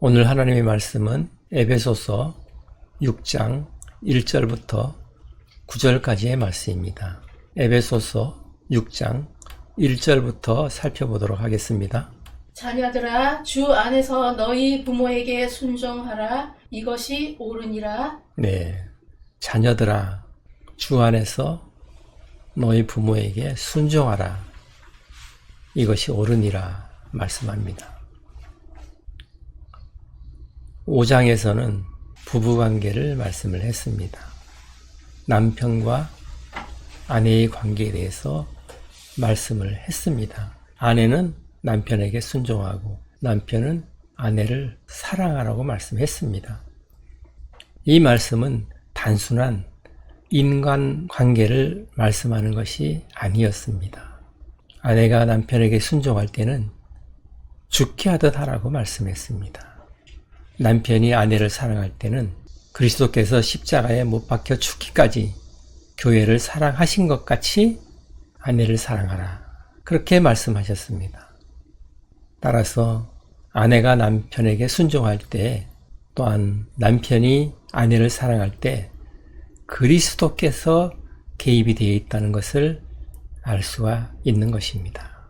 오늘 하나님의 말씀은 에베소서 6장 1절부터 9절까지의 말씀입니다. 에베소서 6장 1절부터 살펴보도록 하겠습니다. 자녀들아, 주 안에서 너희 부모에게 순종하라. 이것이 옳으니라. 네, 자녀들아, 주 안에서 너희 부모에게 순종하라. 이것이 옳으니라 말씀합니다. 5장에서는 부부관계를 말씀을 했습니다. 남편과 아내의 관계에 대해서 말씀을 했습니다. 아내는 남편에게 순종하고 남편은 아내를 사랑하라고 말씀했습니다. 이 말씀은 단순한 인간관계를 말씀하는 것이 아니었습니다. 아내가 남편에게 순종할 때는 죽게 하듯 하라고 말씀했습니다. 남편이 아내를 사랑할 때는 그리스도께서 십자가에 못 박혀 죽기까지 교회를 사랑하신 것 같이 아내를 사랑하라. 그렇게 말씀하셨습니다. 따라서 아내가 남편에게 순종할 때, 또한 남편이 아내를 사랑할 때 그리스도께서 개입이 되어 있다는 것을 알 수가 있는 것입니다.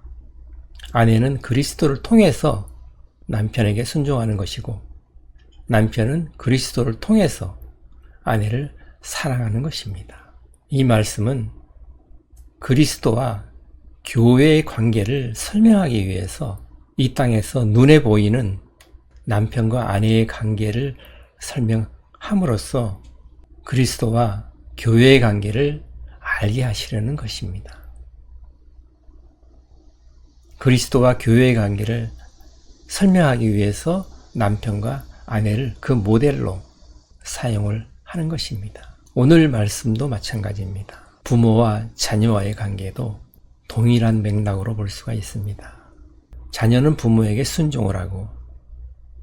아내는 그리스도를 통해서 남편에게 순종하는 것이고, 남편은 그리스도를 통해서 아내를 사랑하는 것입니다. 이 말씀은 그리스도와 교회의 관계를 설명하기 위해서 이 땅에서 눈에 보이는 남편과 아내의 관계를 설명함으로써 그리스도와 교회의 관계를 알게 하시려는 것입니다. 그리스도와 교회의 관계를 설명하기 위해서 남편과 아내를 그 모델로 사용을 하는 것입니다. 오늘 말씀도 마찬가지입니다. 부모와 자녀와의 관계도 동일한 맥락으로 볼 수가 있습니다. 자녀는 부모에게 순종을 하고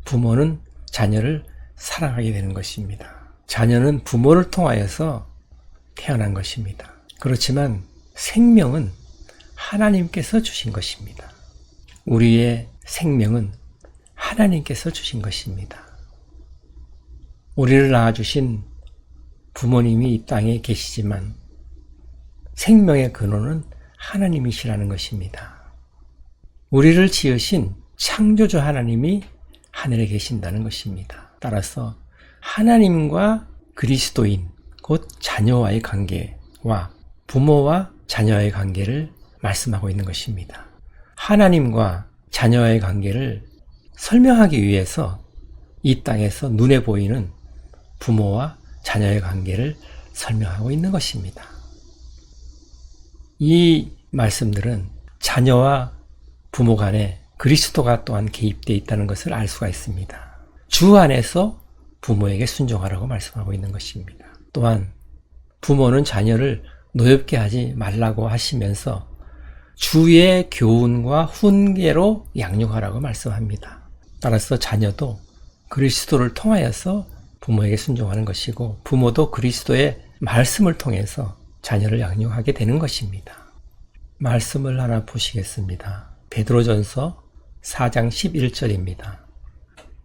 부모는 자녀를 사랑하게 되는 것입니다. 자녀는 부모를 통하여서 태어난 것입니다. 그렇지만 생명은 하나님께서 주신 것입니다. 우리의 생명은 하나님께서 주신 것입니다. 우리를 낳아주신 부모님이 이 땅에 계시지만 생명의 근원은 하나님이시라는 것입니다. 우리를 지으신 창조주 하나님이 하늘에 계신다는 것입니다. 따라서 하나님과 그리스도인, 곧 자녀와의 관계와 부모와 자녀와의 관계를 말씀하고 있는 것입니다. 하나님과 자녀와의 관계를 설명하기 위해서 이 땅에서 눈에 보이는 부모와 자녀의 관계를 설명하고 있는 것입니다. 이 말씀들은 자녀와 부모 간에 그리스도가 또한 개입되어 있다는 것을 알 수가 있습니다. 주 안에서 부모에게 순종하라고 말씀하고 있는 것입니다. 또한 부모는 자녀를 노엽게 하지 말라고 하시면서 주의 교훈과 훈계로 양육하라고 말씀합니다. 따라서 자녀도 그리스도를 통하여서 부모에게 순종하는 것이고, 부모도 그리스도의 말씀을 통해서 자녀를 양육하게 되는 것입니다. 말씀을 하나 보시겠습니다. 베드로전서 4장 11절입니다.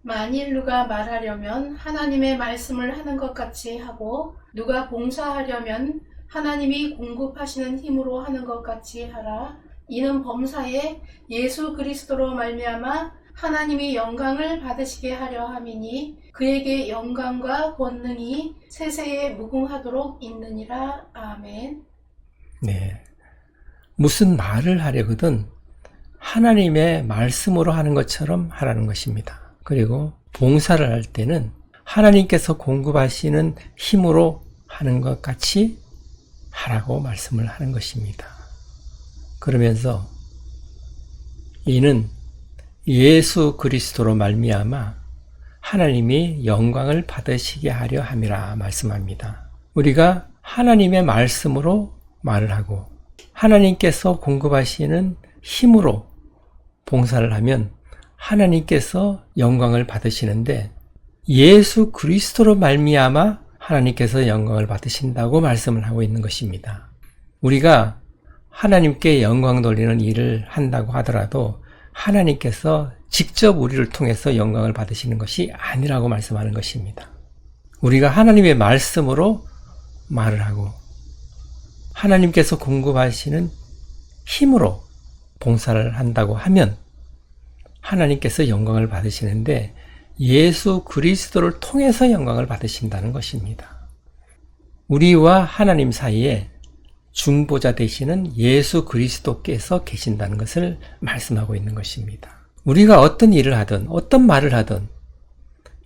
만일 누가 말하려면 하나님의 말씀을 하는 것 같이 하고, 누가 봉사하려면 하나님이 공급하시는 힘으로 하는 것 같이 하라. 이는 범사에 예수 그리스도로 말미암아 하나님이 영광을 받으시게 하려 함이니 그에게 영광과 권능이 세세에 무궁하도록 있느니라. 아멘. 네, 무슨 말을 하려거든 하나님의 말씀으로 하는 것처럼 하라는 것입니다. 그리고 봉사를 할 때는 하나님께서 공급하시는 힘으로 하는 것 같이 하라고 말씀을 하는 것입니다. 그러면서 이는 예수 그리스도로 말미암아 하나님이 영광을 받으시게 하려 함이라 말씀합니다. 우리가 하나님의 말씀으로 말을 하고 하나님께서 공급하시는 힘으로 봉사를 하면 하나님께서 영광을 받으시는데, 예수 그리스도로 말미암아 하나님께서 영광을 받으신다고 말씀을 하고 있는 것입니다. 우리가 하나님께 영광 돌리는 일을 한다고 하더라도 하나님께서 직접 우리를 통해서 영광을 받으시는 것이 아니라고 말씀하는 것입니다. 우리가 하나님의 말씀으로 말을 하고 하나님께서 공급하시는 힘으로 봉사를 한다고 하면 하나님께서 영광을 받으시는데 예수 그리스도를 통해서 영광을 받으신다는 것입니다. 우리와 하나님 사이에 중보자 되시는 예수 그리스도께서 계신다는 것을 말씀하고 있는 것입니다. 우리가 어떤 일을 하든 어떤 말을 하든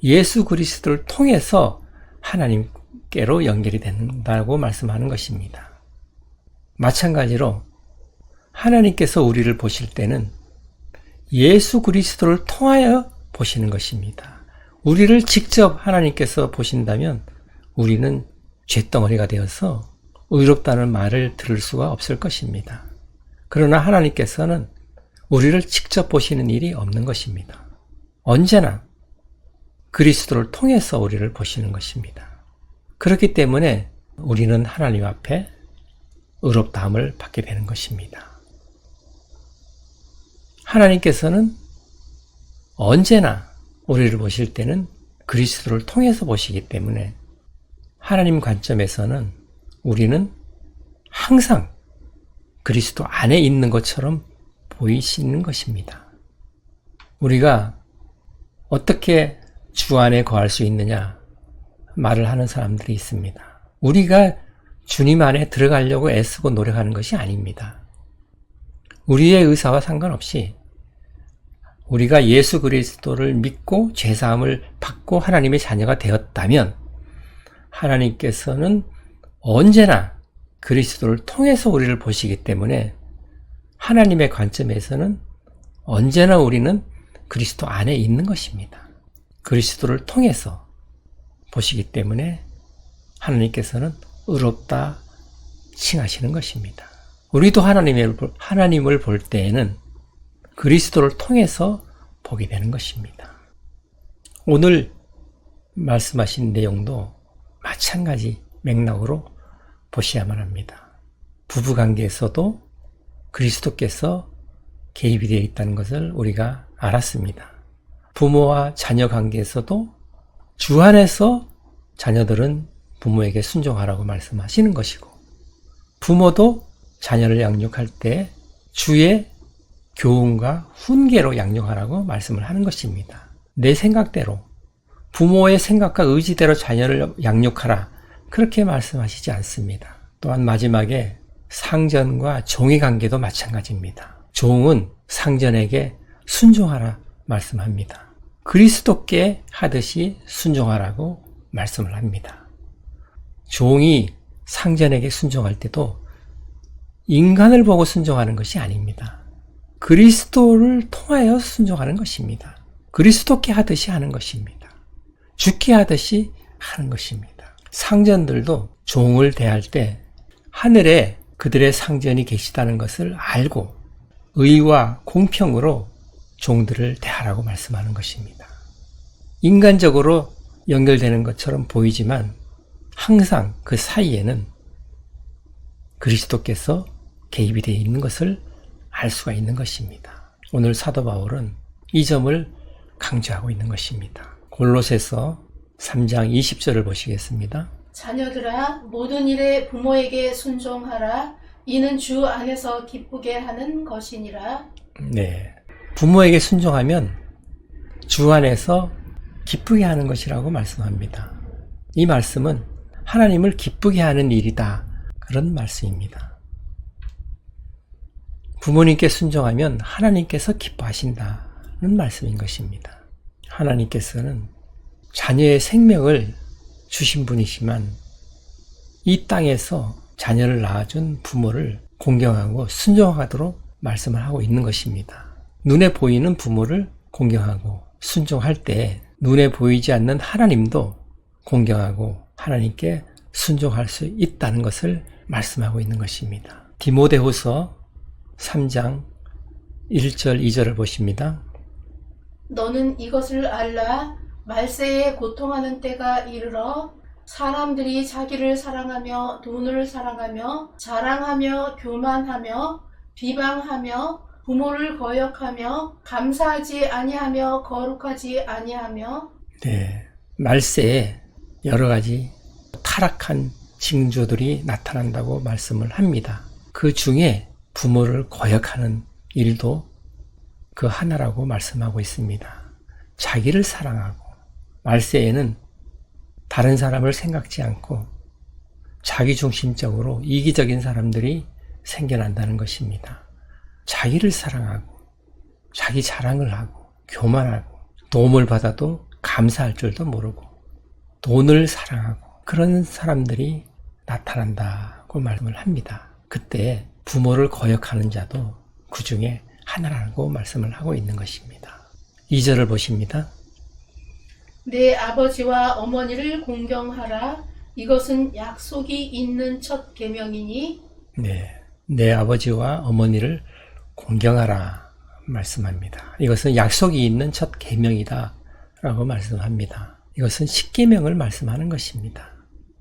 예수 그리스도를 통해서 하나님께로 연결이 된다고 말씀하는 것입니다. 마찬가지로 하나님께서 우리를 보실 때는 예수 그리스도를 통하여 보시는 것입니다. 우리를 직접 하나님께서 보신다면 우리는 쇳덩어리가 되어서 의롭다는 말을 들을 수가 없을 것입니다. 그러나 하나님께서는 우리를 직접 보시는 일이 없는 것입니다. 언제나 그리스도를 통해서 우리를 보시는 것입니다. 그렇기 때문에 우리는 하나님 앞에 의롭다함을 받게 되는 것입니다. 하나님께서는 언제나 우리를 보실 때는 그리스도를 통해서 보시기 때문에 하나님 관점에서는 우리는 항상 그리스도 안에 있는 것처럼 보이시는 것입니다. 우리가 어떻게 주 안에 거할 수 있느냐 말을 하는 사람들이 있습니다. 우리가 주님 안에 들어가려고 애쓰고 노력하는 것이 아닙니다. 우리의 의사와 상관없이 우리가 예수 그리스도를 믿고 죄사함을 받고 하나님의 자녀가 되었다면 하나님께서는 언제나 그리스도를 통해서 우리를 보시기 때문에 하나님의 관점에서는 언제나 우리는 그리스도 안에 있는 것입니다. 그리스도를 통해서 보시기 때문에 하나님께서는 의롭다 칭하시는 것입니다. 우리도 하나님을 볼 때에는 그리스도를 통해서 보게 되는 것입니다. 오늘 말씀하신 내용도 마찬가지 맥락으로 보셔야만 합니다. 부부관계에서도 그리스도께서 개입이 되어 있다는 것을 우리가 알았습니다. 부모와 자녀 관계에서도 주 안에서 자녀들은 부모에게 순종하라고 말씀하시는 것이고 부모도 자녀를 양육할 때 주의 교훈과 훈계로 양육하라고 말씀을 하는 것입니다. 내 생각대로 부모의 생각과 의지대로 자녀를 양육하라 그렇게 말씀하시지 않습니다. 또한 마지막에 상전과 종의 관계도 마찬가지입니다. 종은 상전에게 순종하라 말씀합니다. 그리스도께 하듯이 순종하라고 말씀을 합니다. 종이 상전에게 순종할 때도 인간을 보고 순종하는 것이 아닙니다. 그리스도를 통하여 순종하는 것입니다. 그리스도께 하듯이 하는 것입니다. 주께 하듯이 하는 것입니다. 상전들도 종을 대할 때 하늘에 그들의 상전이 계시다는 것을 알고 의와 공평으로 종들을 대하라고 말씀하는 것입니다. 인간적으로 연결되는 것처럼 보이지만 항상 그 사이에는 그리스도께서 개입이 되어 있는 것을 알 수가 있는 것입니다. 오늘 사도 바울은 이 점을 강조하고 있는 것입니다. 골로새서 3장 20절을 보시겠습니다. 자녀들아 모든 일에 부모에게 순종하라. 이는 주 안에서 기쁘게 하는 것이니라. 네, 부모에게 순종하면 주 안에서 기쁘게 하는 것이라고 말씀합니다. 이 말씀은 하나님을 기쁘게 하는 일이다 그런 말씀입니다. 부모님께 순종하면 하나님께서 기뻐하신다는 말씀인 것입니다. 하나님께서는 자녀의 생명을 주신 분이시만 이 땅에서 자녀를 낳아준 부모를 공경하고 순종하도록 말씀을 하고 있는 것입니다. 눈에 보이는 부모를 공경하고 순종할 때 눈에 보이지 않는 하나님도 공경하고 하나님께 순종할 수 있다는 것을 말씀하고 있는 것입니다. 디모데후서 3장 1절 2절을 보십니다. 너는 이것을 알라. 말세에 고통하는 때가 이르러 사람들이 자기를 사랑하며 돈을 사랑하며 자랑하며 교만하며 비방하며 부모를 거역하며 감사하지 아니하며 거룩하지 아니하며. 네, 말세에 여러 가지 타락한 징조들이 나타난다고 말씀을 합니다. 그 중에 부모를 거역하는 일도 그 하나라고 말씀하고 있습니다. 자기를 사랑하고 말세에는 다른 사람을 생각지 않고 자기중심적으로 이기적인 사람들이 생겨난다는 것입니다. 자기를 사랑하고 자기 자랑을 하고 교만하고 도움을 받아도 감사할 줄도 모르고 돈을 사랑하고 그런 사람들이 나타난다고 말씀을 합니다. 그때 부모를 거역하는 자도 그 중에 하나라고 말씀을 하고 있는 것입니다. 2절을 보십니다. 내 아버지와 어머니를 공경하라. 이것은 약속이 있는 첫 계명이니. 네, 내 아버지와 어머니를 공경하라 말씀합니다. 이것은 약속이 있는 첫 계명이다 라고 말씀합니다. 이것은 십계명을 말씀하는 것입니다.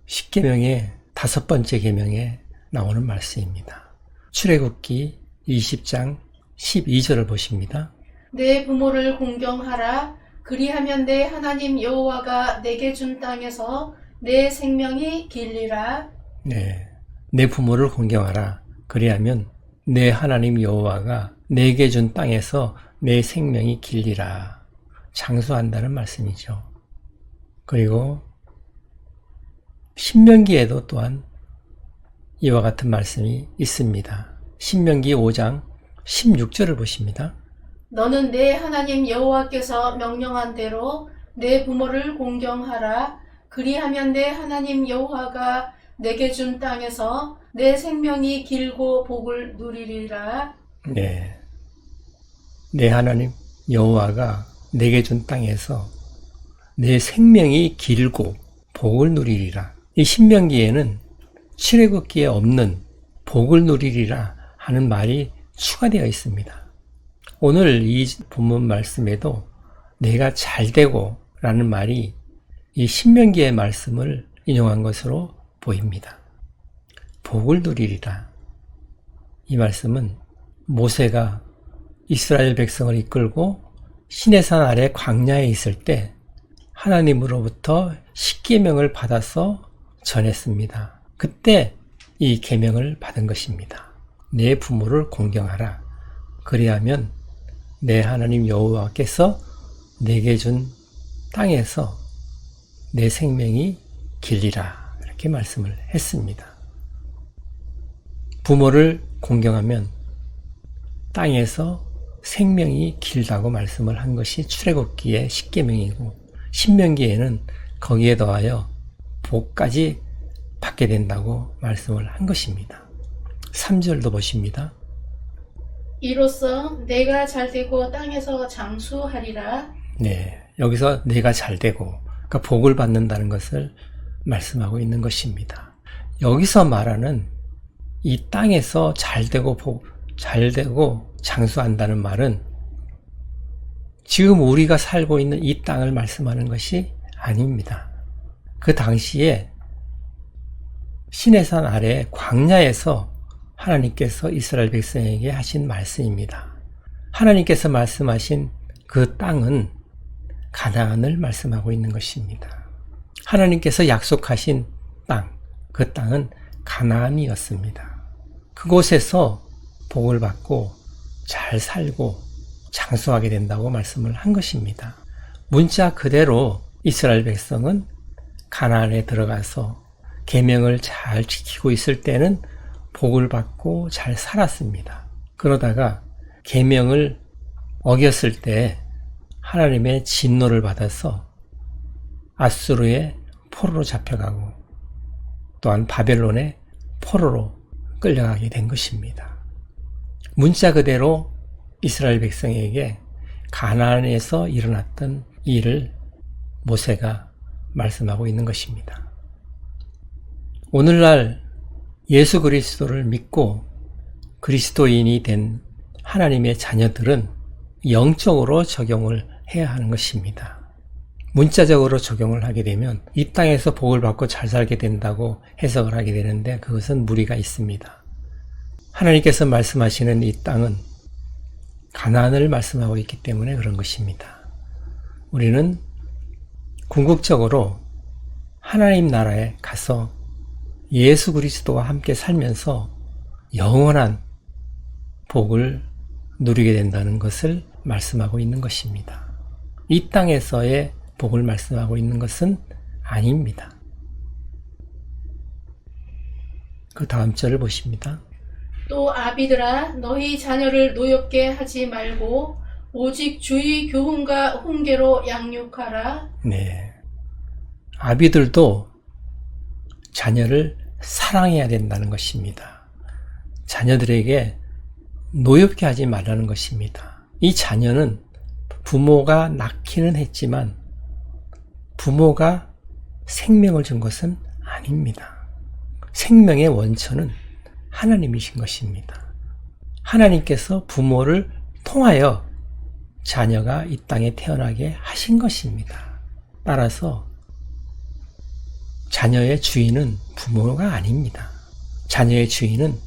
십계명의 5번째 계명에 나오는 말씀입니다. 출애굽기 20장 12절을 보십니다. 내 부모를 공경하라. 그리하면 내 하나님 여호와가 내게 준 땅에서 내 생명이 길리라. 네, 내 부모를 공경하라. 그리하면 내 하나님 여호와가 내게 준 땅에서 내 생명이 길리라. 장수한다는 말씀이죠. 그리고 신명기에도 또한 이와 같은 말씀이 있습니다. 신명기 5장 16절을 보십니다. 너는 내 하나님 여호와께서 명령한 대로 내 부모를 공경하라. 그리하면 내 하나님 여호와가 내게 준 땅에서 내 생명이 길고 복을 누리리라. 네, 내 하나님 여호와가 내게 준 땅에서 내 생명이 길고 복을 누리리라. 이 신명기에는 출애굽기에 없는 복을 누리리라 하는 말이 추가되어 있습니다. 오늘 이 본문 말씀에도 내가 잘되고 라는 말이 이 신명기의 말씀을 인용한 것으로 보입니다. 복을 누리리라. 이 말씀은 모세가 이스라엘 백성을 이끌고 시내산 아래 광야에 있을 때 하나님으로부터 십계명을 받아서 전했습니다. 그때 이 계명을 받은 것입니다. 내 부모를 공경하라. 그리하면 내 하나님 여호와께서 내게 준 땅에서 내 생명이 길리라. 이렇게 말씀을 했습니다. 부모를 공경하면 땅에서 생명이 길다고 말씀을 한 것이 출애굽기의 십계명이고 신명기에는 거기에 더하여 복까지 받게 된다고 말씀을 한 것입니다. 3절도 보십니다. 이로써 내가 잘되고 땅에서 장수하리라. 네, 여기서 내가 잘되고 그러니까 복을 받는다는 것을 말씀하고 있는 것입니다. 여기서 말하는 이 땅에서 잘되고 장수한다는 말은 지금 우리가 살고 있는 이 땅을 말씀하는 것이 아닙니다. 그 당시에 시내산 아래 광야에서 하나님께서 이스라엘 백성에게 하신 말씀입니다. 하나님께서 말씀하신 그 땅은 가나안을 말씀하고 있는 것입니다. 하나님께서 약속하신 땅, 그 땅은 가나안이었습니다. 그곳에서 복을 받고 잘 살고 장수하게 된다고 말씀을 한 것입니다. 문자 그대로 이스라엘 백성은 가나안에 들어가서 계명을 잘 지키고 있을 때는 복을 받고 잘 살았습니다. 그러다가 계명을 어겼을 때 하나님의 진노를 받아서 아수르의 포로로 잡혀가고 또한 바벨론의 포로로 끌려가게 된 것입니다. 문자 그대로 이스라엘 백성에게 가나안에서 일어났던 일을 모세가 말씀하고 있는 것입니다. 오늘날 예수 그리스도를 믿고 그리스도인이 된 하나님의 자녀들은 영적으로 적용을 해야 하는 것입니다. 문자적으로 적용을 하게 되면 이 땅에서 복을 받고 잘 살게 된다고 해석을 하게 되는데 그것은 무리가 있습니다. 하나님께서 말씀하시는 이 땅은 가난을 말씀하고 있기 때문에 그런 것입니다. 우리는 궁극적으로 하나님 나라에 가서 예수 그리스도와 함께 살면서 영원한 복을 누리게 된다는 것을 말씀하고 있는 것입니다. 이 땅에서의 복을 말씀하고 있는 것은 아닙니다. 그 다음 절을 보십니다. 또 아비들아 너희 자녀를 노엽게 하지 말고 오직 주의 교훈과 훈계로 양육하라. 네. 아비들도 자녀를 사랑해야 된다는 것입니다. 자녀들에게 노엽게 하지 말라는 것입니다. 이 자녀는 부모가 낳기는 했지만 부모가 생명을 준 것은 아닙니다. 생명의 원천은 하나님이신 것입니다. 하나님께서 부모를 통하여 자녀가 이 땅에 태어나게 하신 것입니다. 따라서 자녀의 주인은 부모가 아닙니다. 자녀의 주인은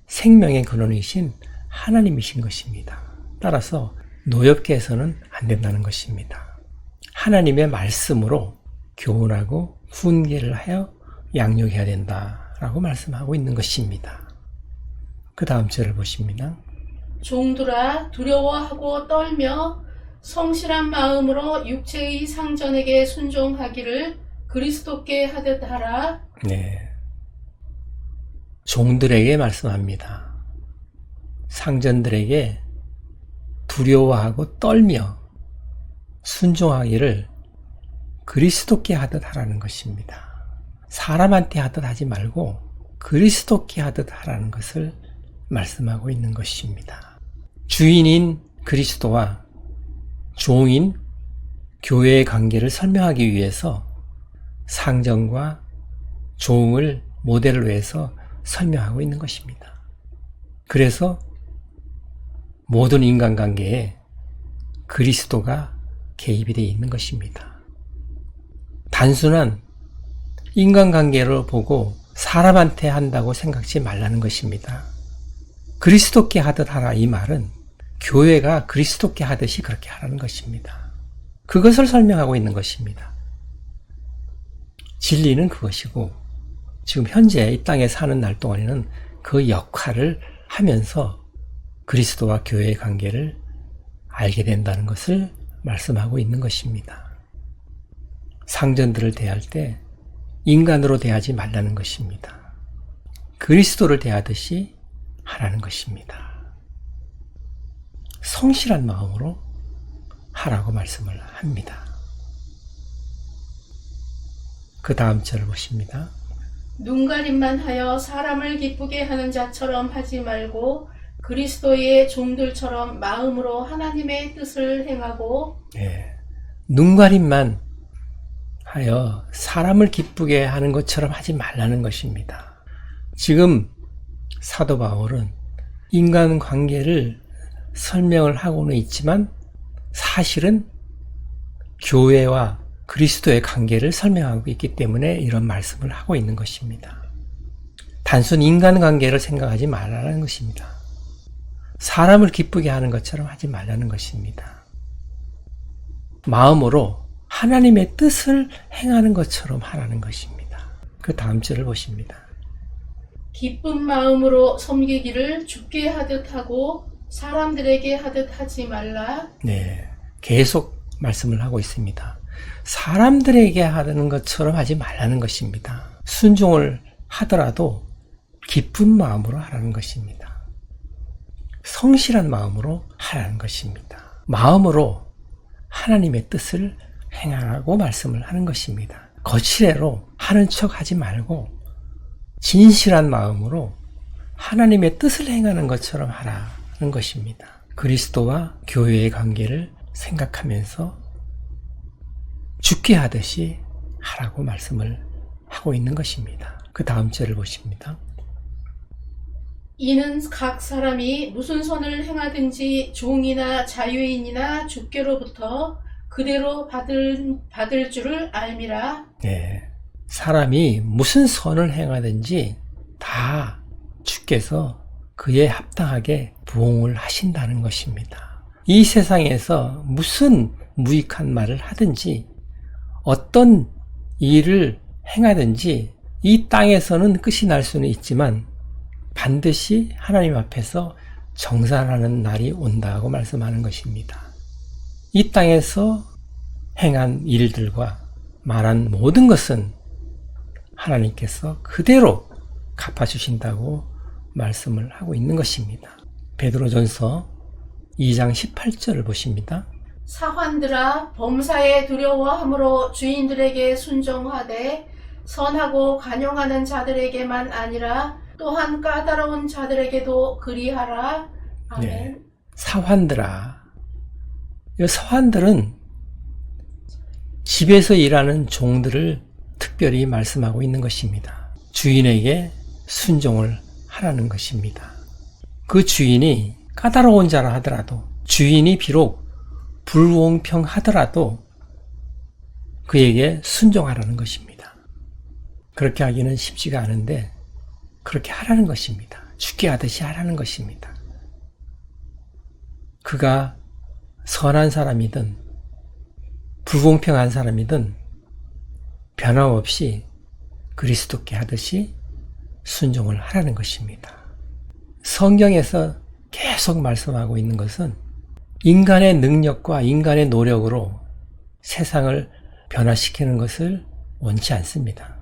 생명의 근원이신 하나님이신 것입니다. 따라서 노엽게 해서는 안 된다는 것입니다. 하나님의 말씀으로 교훈하고 훈계를 하여 양육해야 된다라고 말씀하고 있는 것입니다. 그 다음 절을 보십니다. 종들아 두려워하고 떨며 성실한 마음으로 육체의 상전에게 순종하기를 그리스도께 하듯 하라. 네. 종들에게 말씀합니다. 상전들에게 두려워하고 떨며 순종하기를 그리스도께 하듯 하라는 것입니다. 사람한테 하듯 하지 말고 그리스도께 하듯 하라는 것을 말씀하고 있는 것입니다. 주인인 그리스도와 종인 교회의 관계를 설명하기 위해서 상전과 종을 모델로 해서 설명하고 있는 것입니다. 그래서 모든 인간관계에 그리스도가 개입이 되어 있는 것입니다. 단순한 인간관계를 보고 사람한테 한다고 생각지 말라는 것입니다. 그리스도께 하듯 하라 이 말은 교회가 그리스도께 하듯이 그렇게 하라는 것입니다. 그것을 설명하고 있는 것입니다. 진리는 그것이고 지금 현재 이 땅에 사는 날 동안에는 그 역할을 하면서 그리스도와 교회의 관계를 알게 된다는 것을 말씀하고 있는 것입니다. 상전들을 대할 때 인간으로 대하지 말라는 것입니다. 그리스도를 대하듯이 하라는 것입니다. 성실한 마음으로 하라고 말씀을 합니다. 그 다음 절을 보십니다. 눈가림만 하여 사람을 기쁘게 하는 자처럼 하지 말고 그리스도의 종들처럼 마음으로 하나님의 뜻을 행하고 네. 눈가림만 하여 사람을 기쁘게 하는 것처럼 하지 말라는 것입니다. 지금 사도 바울은 인간관계를 설명을 하고는 있지만 사실은 교회와 그리스도의 관계를 설명하고 있기 때문에 이런 말씀을 하고 있는 것입니다. 단순 인간관계를 생각하지 말라는 것입니다. 사람을 기쁘게 하는 것처럼 하지 말라는 것입니다. 마음으로 하나님의 뜻을 행하는 것처럼 하라는 것입니다. 그 다음 절을 보십니다. 기쁜 마음으로 섬기기를 주께 하듯 하고 사람들에게 하듯 하지 말라. 네, 계속 말씀을 하고 있습니다. 사람들에게 하는 것처럼 하지 말라는 것입니다. 순종을 하더라도 기쁜 마음으로 하라는 것입니다. 성실한 마음으로 하라는 것입니다. 마음으로 하나님의 뜻을 행하라고 말씀을 하는 것입니다. 거칠애로 하는 척 하지 말고 진실한 마음으로 하나님의 뜻을 행하는 것처럼 하라는 것입니다. 그리스도와 교회의 관계를 생각하면서 죽게 하듯이 하라고 말씀을 하고 있는 것입니다. 그 다음 절을 보십니다. 이는 각 사람이 무슨 선을 행하든지 종이나 자유인이나 주께로부터 그대로 받을 줄을 알미라. 네, 사람이 무슨 선을 행하든지 다 주께서 그에 합당하게 부응을 하신다는 것입니다. 이 세상에서 무슨 무익한 말을 하든지 어떤 일을 행하든지 이 땅에서는 끝이 날 수는 있지만 반드시 하나님 앞에서 정산하는 날이 온다고 말씀하는 것입니다. 이 땅에서 행한 일들과 말한 모든 것은 하나님께서 그대로 갚아주신다고 말씀을 하고 있는 것입니다. 베드로전서 2장 18절을 보십니다. 사환들아 범사에 두려워함으로 주인들에게 순종하되 선하고 간용하는 자들에게만 아니라 또한 까다로운 자들에게도 그리하라. 아멘. 네. 사환들아. 이 사환들은 집에서 일하는 종들을 특별히 말씀하고 있는 것입니다. 주인에게 순종을 하라는 것입니다. 그 주인이 까다로운 자라 하더라도, 주인이 비록 불공평하더라도 그에게 순종하라는 것입니다. 그렇게 하기는 쉽지가 않은데 그렇게 하라는 것입니다. 죽게 하듯이 하라는 것입니다. 그가 선한 사람이든 불공평한 사람이든 변함없이 그리스도께 하듯이 순종을 하라는 것입니다. 성경에서 계속 말씀하고 있는 것은 인간의 능력과 인간의 노력으로 세상을 변화시키는 것을 원치 않습니다.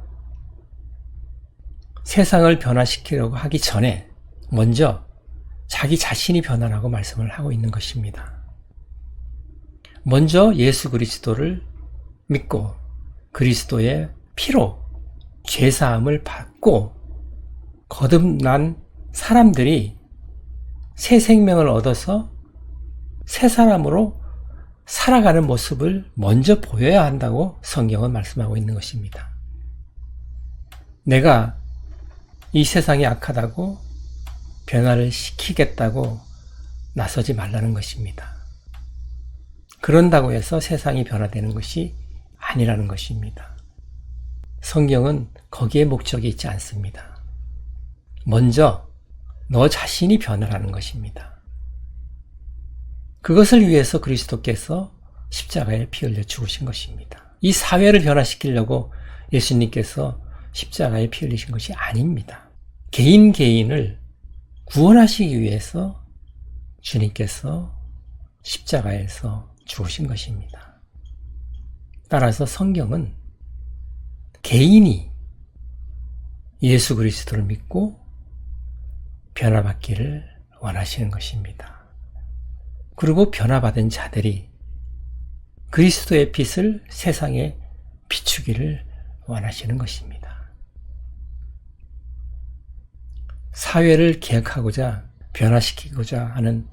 세상을 변화시키려고 하기 전에 먼저 자기 자신이 변화라고 말씀을 하고 있는 것입니다. 먼저 예수 그리스도를 믿고 그리스도의 피로 죄사함을 받고 거듭난 사람들이 새 생명을 얻어서 새 사람으로 살아가는 모습을 먼저 보여야 한다고 성경은 말씀하고 있는 것입니다. 내가 이 세상이 악하다고 변화를 시키겠다고 나서지 말라는 것입니다. 그런다고 해서 세상이 변화되는 것이 아니라는 것입니다. 성경은 거기에 목적이 있지 않습니다. 먼저 너 자신이 변화하는 것입니다. 그것을 위해서 그리스도께서 십자가에 피 흘려 죽으신 것입니다. 이 사회를 변화시키려고 예수님께서 십자가에 피 흘리신 것이 아닙니다. 개인을 구원하시기 위해서 주님께서 십자가에서 죽으신 것입니다. 따라서 성경은 개인이 예수 그리스도를 믿고 변화받기를 원하시는 것입니다. 그리고 변화받은 자들이 그리스도의 빛을 세상에 비추기를 원하시는 것입니다. 사회를 개혁하고자 변화시키고자 하는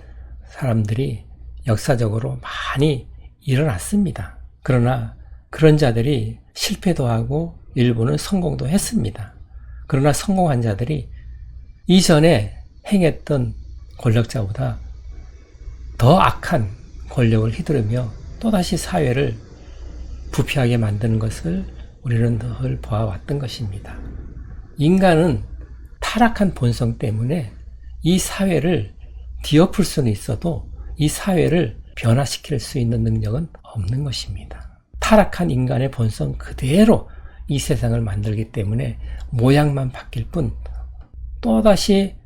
사람들이 역사적으로 많이 일어났습니다. 그러나 그런 자들이 실패도 하고 일부는 성공도 했습니다. 그러나 성공한 자들이 이전에 행했던 권력자보다 더 악한 권력을 휘두르며 또다시 사회를 부패하게 만드는 것을 우리는 늘 보아왔던 것입니다. 인간은 타락한 본성 때문에 이 사회를 뒤엎을 수는 있어도 이 사회를 변화시킬 수 있는 능력은 없는 것입니다. 타락한 인간의 본성 그대로 이 세상을 만들기 때문에 모양만 바뀔 뿐 또다시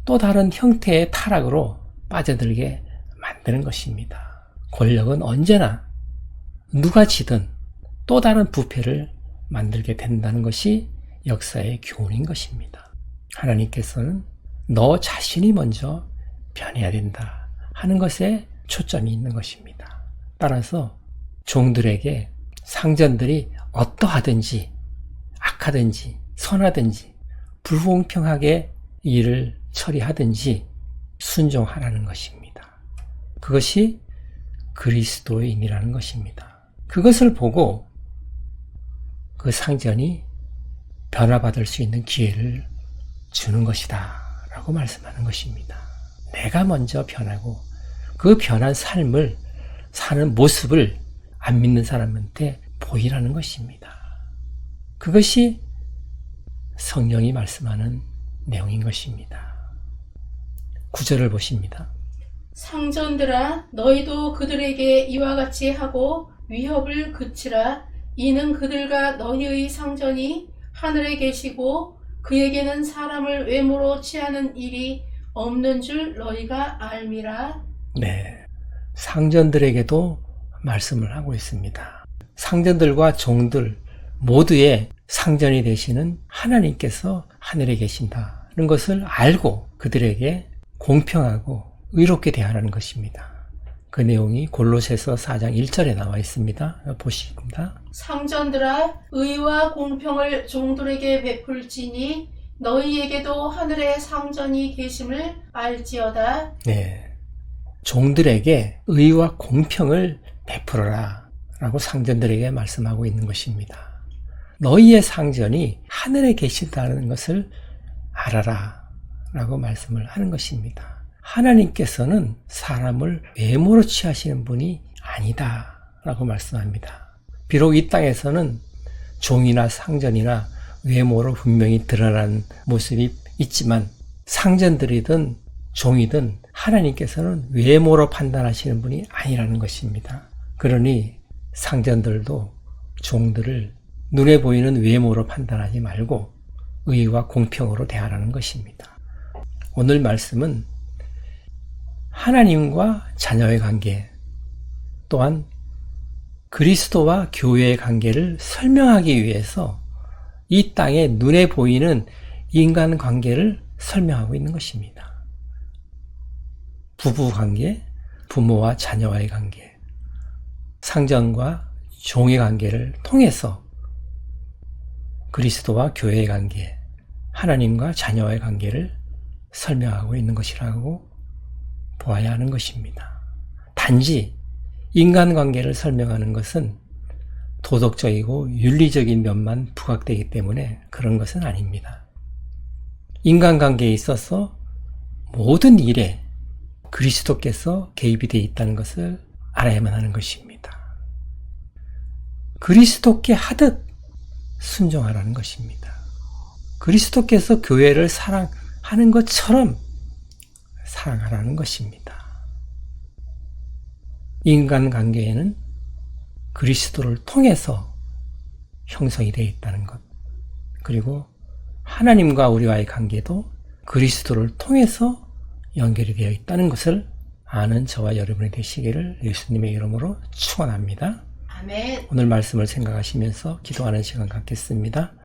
또 다른 형태의 타락으로 빠져들게 만드는 것입니다. 권력은 언제나 누가 지든 또 다른 부패를 만들게 된다는 것이 역사의 교훈인 것입니다. 하나님께서는 너 자신이 먼저 변해야 된다 하는 것에 초점이 있는 것입니다. 따라서 종들에게 상전들이 어떠하든지 악하든지 선하든지 불공평하게 일을 처리하든지 순종하라는 것입니다. 그것이 그리스도인이라는 것입니다. 그것을 보고 그 상전이 변화받을 수 있는 기회를 주는 것이다 라고 말씀하는 것입니다. 내가 먼저 변하고 그 변한 삶을 사는 모습을 안 믿는 사람한테 보이라는 것입니다. 그것이 성령이 말씀하는 내용인 것입니다. 9절을 보십니다. 상전들아 너희도 그들에게 이와 같이 하고 위협을 그치라. 이는 그들과 너희의 상전이 하늘에 계시고 그에게는 사람을 외모로 취하는 일이 없는 줄 너희가 알미라. 네, 상전들에게도 말씀을 하고 있습니다. 상전들과 종들 모두의 상전이 되시는 하나님께서 하늘에 계신다는 것을 알고 그들에게 공평하고 의롭게 대하라는 것입니다. 그 내용이 골로새서 4장 1절에 나와 있습니다. 보십니다. 상전들아 의와 공평을 종들에게 베풀지니 너희에게도 하늘에 상전이 계심을 알지어다. 네, 종들에게 의와 공평을 베풀어라 라고 상전들에게 말씀하고 있는 것입니다. 너희의 상전이 하늘에 계신다는 것을 알아라 라고 말씀을 하는 것입니다. 하나님께서는 사람을 외모로 취하시는 분이 아니다 라고 말씀합니다. 비록 이 땅에서는 종이나 상전이나 외모로 분명히 드러나는 모습이 있지만 상전들이든 종이든 하나님께서는 외모로 판단하시는 분이 아니라는 것입니다. 그러니 상전들도 종들을 눈에 보이는 외모로 판단하지 말고 의와 공평으로 대하라는 것입니다. 오늘 말씀은 하나님과 자녀의 관계 또한 그리스도와 교회의 관계를 설명하기 위해서 이 땅에 눈에 보이는 인간 관계를 설명하고 있는 것입니다. 부부 관계, 부모와 자녀와의 관계, 상전과 종의 관계를 통해서 그리스도와 교회의 관계, 하나님과 자녀와의 관계를 설명하고 있는 것이라고 보아야 하는 것입니다. 단지 인간관계를 설명하는 것은 도덕적이고 윤리적인 면만 부각되기 때문에 그런 것은 아닙니다. 인간관계에 있어서 모든 일에 그리스도께서 개입이 되어 있다는 것을 알아야만 하는 것입니다. 그리스도께 하듯 순종하라는 것입니다. 그리스도께서 교회를 사랑하는 것처럼 사랑하라는 것입니다. 인간관계에는 그리스도를 통해서 형성이 되어 있다는 것, 그리고 하나님과 우리와의 관계도 그리스도를 통해서 연결이 되어 있다는 것을 아는 저와 여러분이 되시기를 예수님의 이름으로 축원합니다. 아멘. 오늘 말씀을 생각하시면서 기도하는 시간 갖겠습니다.